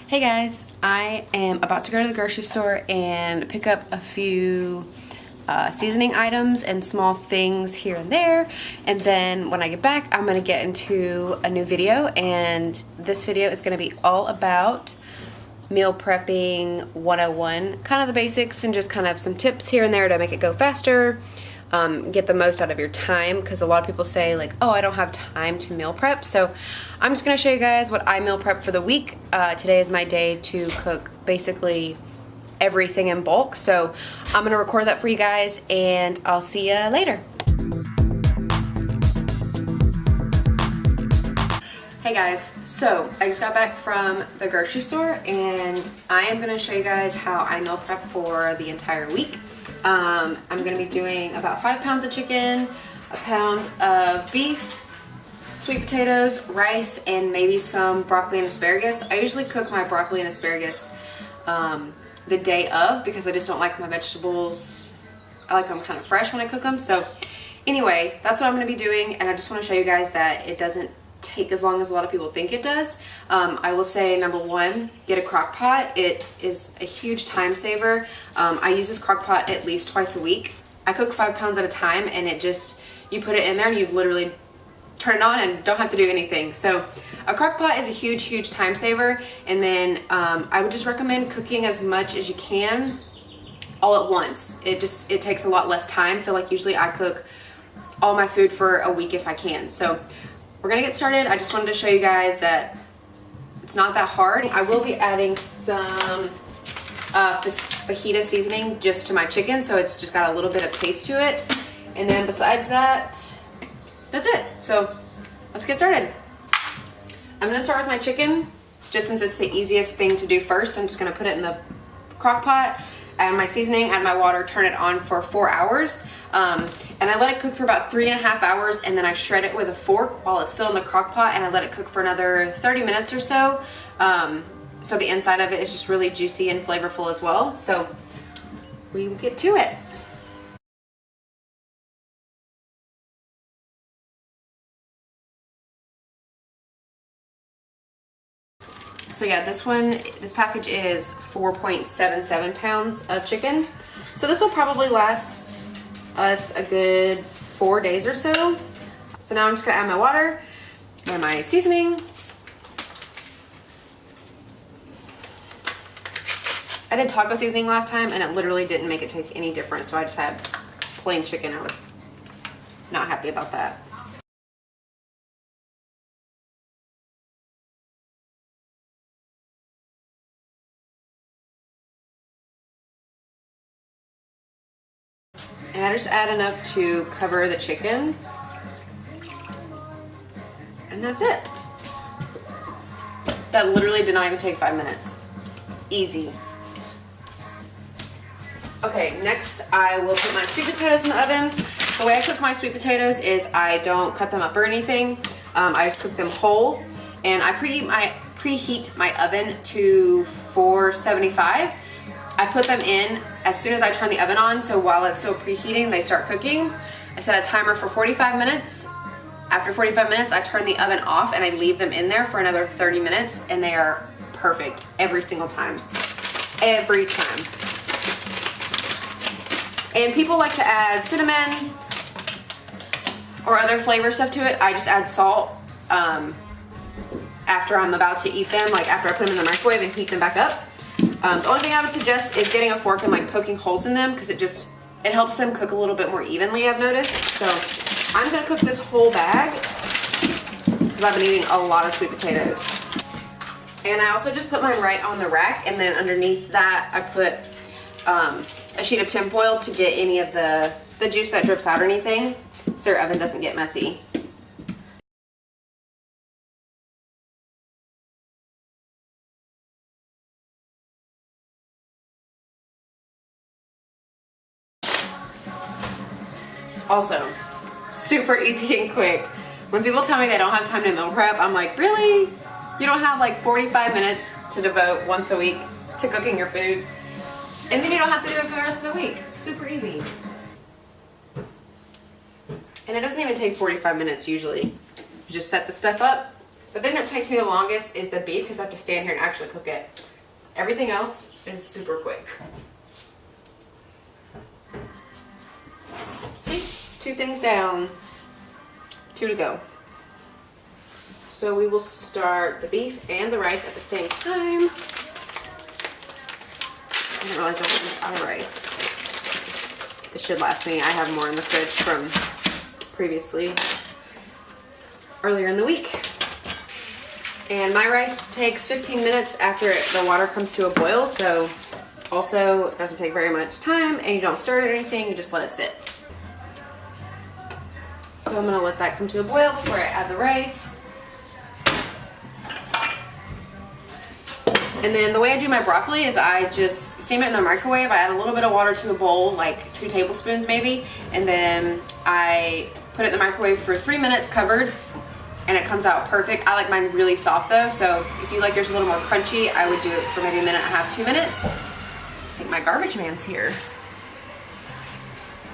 Hey guys, I am about to go to the grocery store and pick up a few seasoning items and small things here and there, and then when I get back I'm gonna get into a new video, and this video is gonna be all about meal prepping 101, kind of the basics and just kind of some tips here and there to make it go faster, get the most out of your time, because a lot of people say like, oh, I don't have time to meal prep. So I'm just gonna show you guys what I meal prep for the week. Today is my day to cook basically everything in bulk, so I'm gonna record that for you guys and I'll see you later. Hey guys, so I just got back from the grocery store and I am gonna show you guys how I meal prep for the entire week. I'm gonna be doing about 5 pounds of chicken, a pound of beef, sweet potatoes, rice, and maybe some broccoli and asparagus. I usually cook my broccoli and asparagus the day of because I just don't like my vegetables. I like them kind of fresh when I cook them. So anyway, that's what I'm gonna be doing, and I just wanna show you guys that it doesn't take as long as a lot of people think it does. I will say, number one, get a crock pot. It is a huge time saver. I use this crock pot at least twice a week. I cook 5 pounds at a time, and it just, you put it in there and you literally turn it on and don't have to do anything. So a crock pot is a huge time saver. And then I would just recommend cooking as much as you can all at once. It takes a lot less time. So like usually I cook all my food for a week if I can. So we're gonna get started. I just wanted to show you guys that it's not that hard. I will be adding some fajita seasoning just to my chicken, so it's just got a little bit of taste to it. And then besides that, that's it. So let's get started. I'm gonna start with my chicken, just since it's the easiest thing to do first. I'm just gonna put it in the crock pot, add my seasoning, add my water, turn it on for 4 hours. And I let it cook for about 3.5 hours, and then I shred it with a fork while it's still in the crock pot, and I let it cook for another 30 minutes or so. So the inside of it is just really juicy and flavorful as well. So we will get to it. So yeah, this package is 4.77 pounds of chicken. So this will probably last us a good 4 days or so. So now I'm just gonna add my water and my seasoning. I did taco seasoning last time and it literally didn't make it taste any different, so I just had plain chicken. I was not happy about that. And I just add enough to cover the chicken. And that's it. That literally did not even take 5 minutes. Easy. Okay, next I will put my sweet potatoes in the oven. The way I cook my sweet potatoes is I don't cut them up or anything. I just cook them whole. And I preheat my oven to 475. I put them in as soon as I turn the oven on, so while it's still preheating, they start cooking. I set a timer for 45 minutes. After 45 minutes, I turn the oven off and I leave them in there for another 30 minutes, and they are perfect every single time. Every time. And people like to add cinnamon or other flavor stuff to it. I just add salt after I'm about to eat them, like after I put them in the microwave and heat them back up. The only thing I would suggest is getting a fork and like poking holes in them, because it helps them cook a little bit more evenly, I've noticed. So I'm gonna cook this whole bag because I've been eating a lot of sweet potatoes. And I also just put mine right on the rack, and then underneath that I put a sheet of tin foil to get any of the juice that drips out or anything, so your oven doesn't get messy. Also, super easy and quick. When people tell me they don't have time to meal prep, I'm like, really? You don't have like 45 minutes to devote once a week to cooking your food? And then you don't have to do it for the rest of the week. Super easy. And it doesn't even take 45 minutes usually. You just set the stuff up, The thing that takes me the longest is the beef because I have to stand here and actually cook it. Everything else is super quick. See? 2 things down, 2 to go. So we will start the beef and the rice at the same time. I didn't realize I was out of rice. This should last me. I have more in the fridge from previously, earlier in the week. And my rice takes 15 minutes after the water comes to a boil, so also doesn't take very much time, and you don't stir it or anything, you just let it sit. So I'm gonna let that come to a boil before I add the rice. And then the way I do my broccoli is I just steam it in the microwave. I add a little bit of water to a bowl, like 2 tablespoons maybe, and then I put it in the microwave for 3 minutes covered, and it comes out perfect. I like mine really soft though, so if you like yours a little more crunchy, I would do it for maybe 1.5 minutes, 2 minutes. I think my garbage man's here.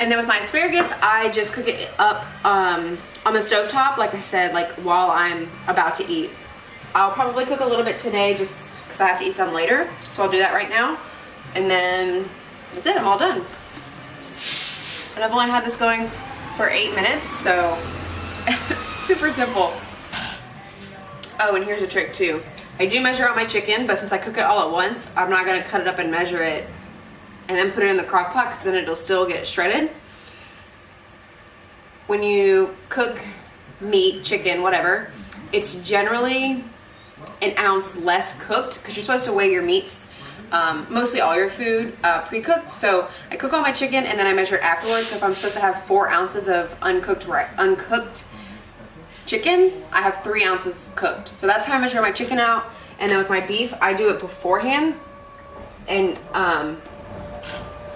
And then with my asparagus, I just cook it up on the stovetop, like I said, like while I'm about to eat. I'll probably cook a little bit today just because I have to eat some later, so I'll do that right now. And then that's it, I'm all done. And I've only had this going for 8 minutes, so super simple. Oh, and here's a trick too. I do measure out my chicken, but since I cook it all at once, I'm not gonna cut it up and measure it and then put it in the crock pot because then it'll still get shredded. When you cook meat, chicken, whatever, it's generally 1 ounce less cooked because you're supposed to weigh your meats, mostly all your food, pre-cooked. So I cook all my chicken and then I measure it afterwards. So if I'm supposed to have 4 ounces of uncooked chicken, I have 3 ounces cooked. So that's how I measure my chicken out. And then with my beef, I do it beforehand, and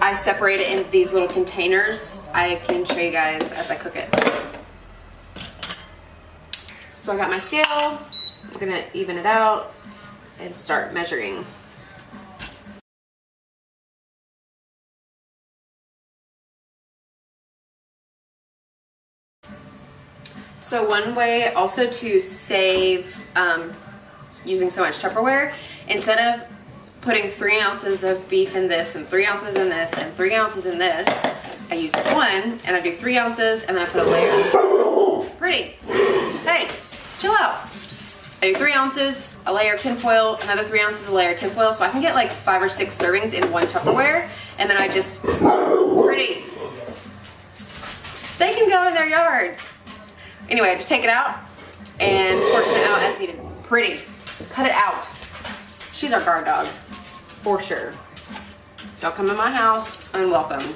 I separate it in these little containers. I can show you guys as I cook it. So I got my scale. I'm gonna even it out and start measuring. So one way also to save using so much Tupperware, instead of putting 3 ounces of beef in this and 3 ounces in this and 3 ounces in this, I use 1 and I do 3 ounces and then I put a layer. Pretty. Hey, chill out. I do 3 ounces, a layer of tinfoil, another 3 ounces, a layer of tinfoil, so I can get like 5 or 6 servings in one Tupperware, and then I just, pretty. They can go in their yard. Anyway, I just take it out and portion it out as needed. Pretty. Cut it out. She's our guard dog, for sure. Don't come in my house, unwelcome.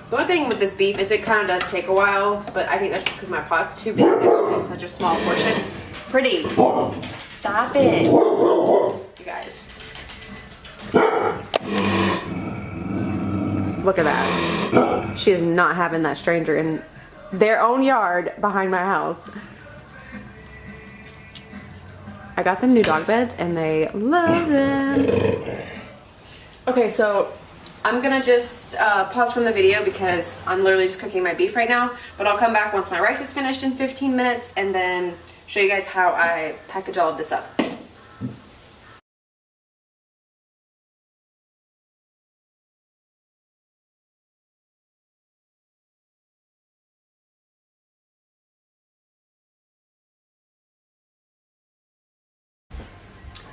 The only thing with this beef is it kind of does take a while, but I think that's just because my pot's too big and such a small portion. Pretty. Stop it. You guys. Look at that. She is not having that stranger in their own yard behind my house. I got them new dog beds and they love them. Okay, so I'm gonna just pause from the video because I'm literally just cooking my beef right now, but I'll come back once my rice is finished in 15 minutes and then show you guys how I package all of this up.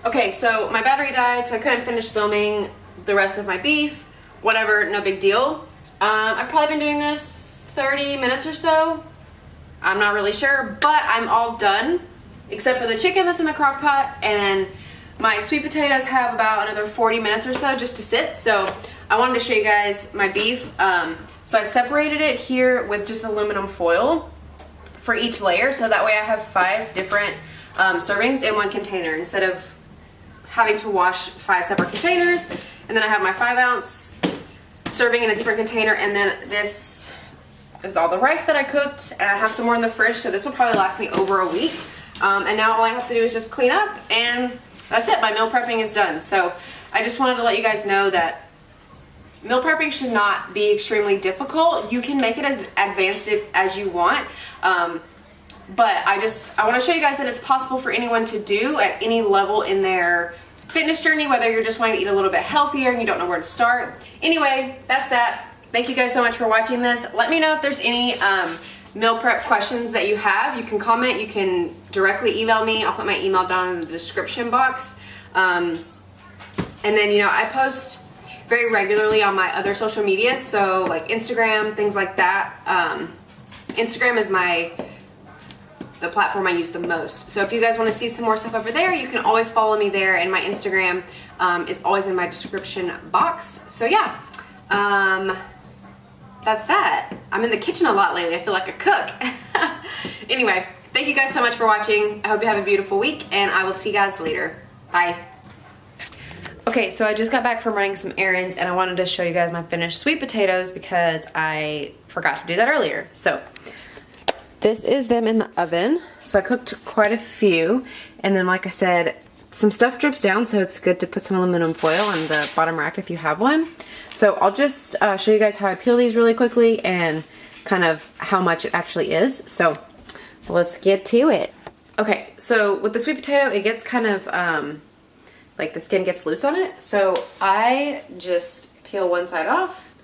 Okay, so my battery died, so I couldn't finish filming the rest of my beef. Whatever, no big deal. I've probably been doing this 30 minutes or so. I'm not really sure, but I'm all done, except for the chicken that's in the crock pot, and my sweet potatoes have about another 40 minutes or so just to sit. So I wanted to show you guys my beef. So I separated it here with just aluminum foil for each layer, so that way I have 5 different servings in one container instead of having to wash 5 separate containers. And then I have my 5 ounce serving in a different container, and then this is all the rice that I cooked, and I have some more in the fridge, so this will probably last me over a week. And now all I have to do is just clean up, and that's it. My meal prepping is done. So I just wanted to let you guys know that meal prepping should not be extremely difficult. You can make it as advanced as you want. But I want to show you guys that it's possible for anyone to do at any level in their fitness journey, whether you're just wanting to eat a little bit healthier and you don't know where to start. Anyway, that's that. Thank you guys so much for watching this. Let me know if there's any meal prep questions that you have. You can comment, you can directly email me. I'll put my email down in the description box. And then, you know, I post very regularly on my other social media, so like Instagram, things like that. Instagram is the platform I use the most. So if you guys want to see some more stuff over there, you can always follow me there, and my Instagram is always in my description box. So yeah, that's that. I'm in the kitchen a lot lately. I feel like a cook. Anyway, thank you guys so much for watching. I hope you have a beautiful week, and I will see you guys later. Bye. Okay, so I just got back from running some errands, and I wanted to show you guys my finished sweet potatoes because I forgot to do that earlier. So this is them in the oven. So I cooked quite a few, and then like I said, some stuff drips down, so it's good to put some aluminum foil on the bottom rack if you have one. So I'll just show you guys how I peel these really quickly and kind of how much it actually is. So let's get to it. Okay, so with the sweet potato, it gets kind of like the skin gets loose on it. So I just peel one side off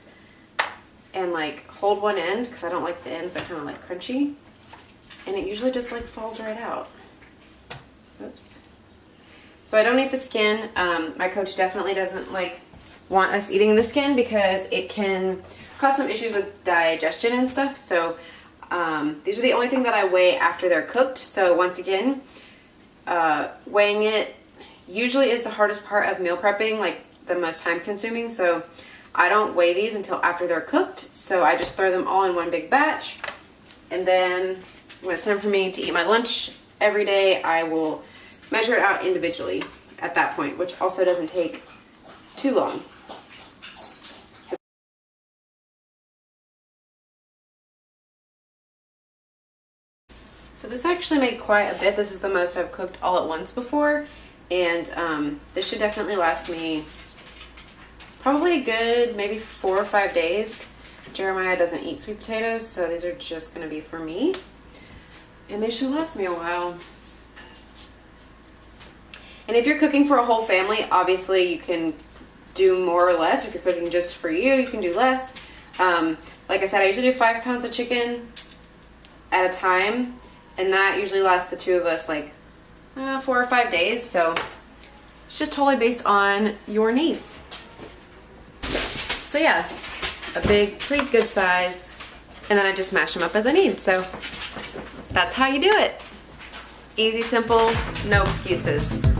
and like hold one end because I don't like the ends, they're kind of like crunchy. And it usually just like falls right out. Oops. So I don't eat the skin. My coach definitely doesn't like want us eating the skin because it can cause some issues with digestion and stuff. So these are the only thing that I weigh after they're cooked. So once again, weighing it usually is the hardest part of meal prepping, like the most time consuming. So I don't weigh these until after they're cooked. So I just throw them all in one big batch. And then when it's time for me to eat my lunch every day, I will measure it out individually at that point, which also doesn't take too long. So this actually made quite a bit. This is the most I've cooked all at once before, and this should definitely last me probably a good maybe 4 or 5 days. Jeremiah doesn't eat sweet potatoes, so these are just going to be for me, and they should last me a while. And if you're cooking for a whole family, obviously you can do more or less. If you're cooking just for you, you can do less. Like I said, I usually do 5 pounds of chicken at a time, and that usually lasts the two of us like 4 or 5 days. So it's just totally based on your needs. So yeah, a big, pretty good size, and then I just mash them up as I need. So that's how you do it. Easy, simple, no excuses.